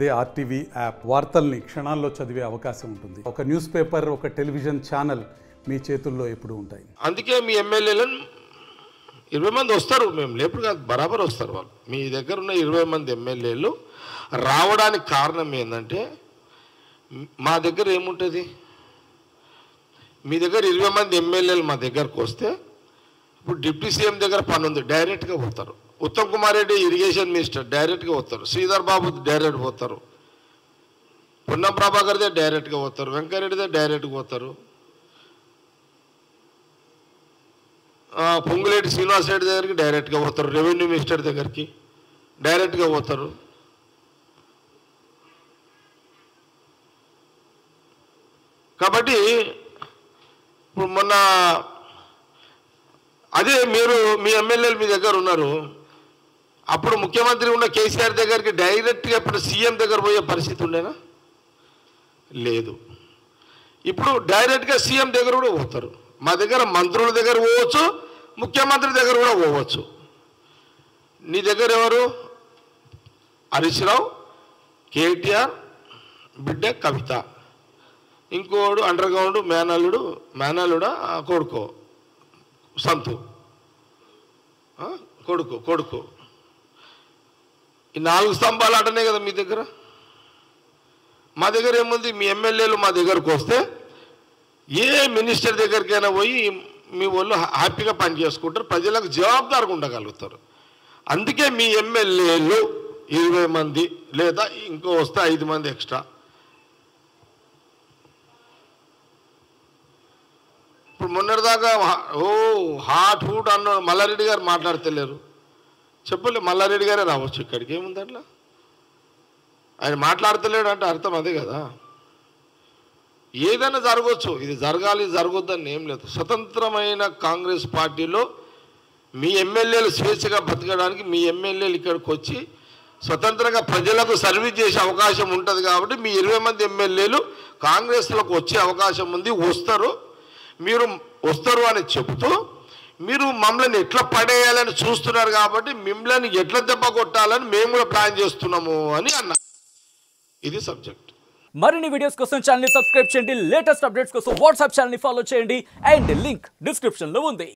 అదే RTV app వార్తల్ని క్షణాల్లో చదివే అవకాశం ఉంటుంది. ఒక న్యూస్ పేపర్, ఒక టెలివిజన్ ఛానల్ మీ చేతుల్లో ఎప్పుడూ ఉంటాయి. అందుకే మీ ఎమ్మెల్యేలను 20 మంది వస్తారు, మేము లేపుడు కాదు, బరాబర్ వస్తారు. వాళ్ళు మీ దగ్గర ఉన్న 20 మంది ఎమ్మెల్యేలు రావడానికి కారణం ఏంటంటే, మా దగ్గర ఏముంటుంది, మీ దగ్గర 20 మంది ఎమ్మెల్యేలు మా దగ్గరకు వస్తే ఇప్పుడు డిప్యూటీ సీఎం దగ్గర పని ఉంది, డైరెక్ట్గా పోతారు. ఉత్తమ్ కుమార్ రెడ్డి ఇరిగేషన్ మినిస్టర్, డైరెక్ట్గా పోతారు. శ్రీధర్ బాబు డైరెక్ట్ పోతారు. పొన్నం ప్రభాకర్దే డైరెక్ట్గా పోతారు. వెంకయ్యరెడ్డిదే డైరెక్ట్గా పోతారు. పొంగులేటి శ్రీనివాస్ రెడ్డి దగ్గరికి డైరెక్ట్గా పోతారు. రెవెన్యూ మినిస్టర్ దగ్గరికి డైరెక్ట్గా పోతారు. కాబట్టి ఇప్పుడు మొన్న అదే మీరు మీ ఎమ్మెల్యేలు మీ దగ్గర ఉన్నారు, అప్పుడు ముఖ్యమంత్రి ఉన్న కేసీఆర్ దగ్గరికి డైరెక్ట్గా ఇప్పుడు సీఎం దగ్గర పోయే పరిస్థితి ఉండేనా? లేదు. ఇప్పుడు డైరెక్ట్గా సీఎం దగ్గర కూడా పోతారు. మా దగ్గర మంత్రుల దగ్గర పోవచ్చు, ముఖ్యమంత్రి దగ్గర కూడా పోవచ్చు. నీ దగ్గర ఎవరు? హరీష్ రావు, కేటీఆర్ బిడ్డ కవిత, ఇంకోడు అండర్ గ్రౌండ్ మేనల్లుడా కొడుకో సంతు కొడుకు ఈ 4 స్తంభాలు ఆటనే కదా మీ దగ్గర. మా దగ్గర ఏముంది? మీ ఎమ్మెల్యేలు మా దగ్గరకు వస్తే ఏ మినిస్టర్ దగ్గరికైనా పోయి మీ వాళ్ళు హ్యాపీగా పని చేసుకుంటారు, ప్రజలకు జవాబుదారుగా ఉండగలుగుతారు. అందుకే మీ ఎమ్మెల్యేలు 20 మంది లేదా ఇంకో వస్తే 5 మంది ఎక్స్ట్రా. ఇప్పుడు మొన్నటిదాకా హాట్ హూట్ అన్నాడు మల్లారెడ్డి గారు, మాట్లాడతలేరు. చెప్పలే, మల్లారెడ్డి గారే రావచ్చు ఇక్కడికి, ఏముంది అట్లా? ఆయన మాట్లాడతలేడు అంటే అర్థం అదే కదా. ఏదైనా జరగవచ్చు, ఇది జరగాలి జరగొద్దని ఏం లేదు. స్వతంత్రమైన కాంగ్రెస్ పార్టీలో మీ ఎమ్మెల్యేలు స్వేచ్ఛగా బతకడానికి మీ ఎమ్మెల్యేలు ఇక్కడికి వచ్చి స్వతంత్రంగా ప్రజలకు సర్వీస్ చేసే అవకాశం ఉంటుంది. కాబట్టి మీ 20 మంది ఎమ్మెల్యేలు కాంగ్రెస్లోకి వచ్చే అవకాశం ఉంది, మీరు వస్తారు అని చెబుతూ మీరు మమ్మల్ని ఎట్లా పడేయాలని చూస్తున్నారు. కాబట్టి మిమ్మల్ని ఎట్లా దెబ్బ కొట్టాలని మేము కూడా ప్లాన్ చేస్తున్నాము అని అన్నా. ఇది సబ్జెక్ట్. మరిన్ని వీడియోస్ కోసం ఛానల్ ని సబ్స్క్రైబ్ చేయండి. లేటెస్ట్ అప్డేట్స్ కోసం వాట్సాప్ ఛానల్ ని ఫాలో చేయండి. అండ్ లింక్ డిస్క్రిప్షన్ లో ఉంది.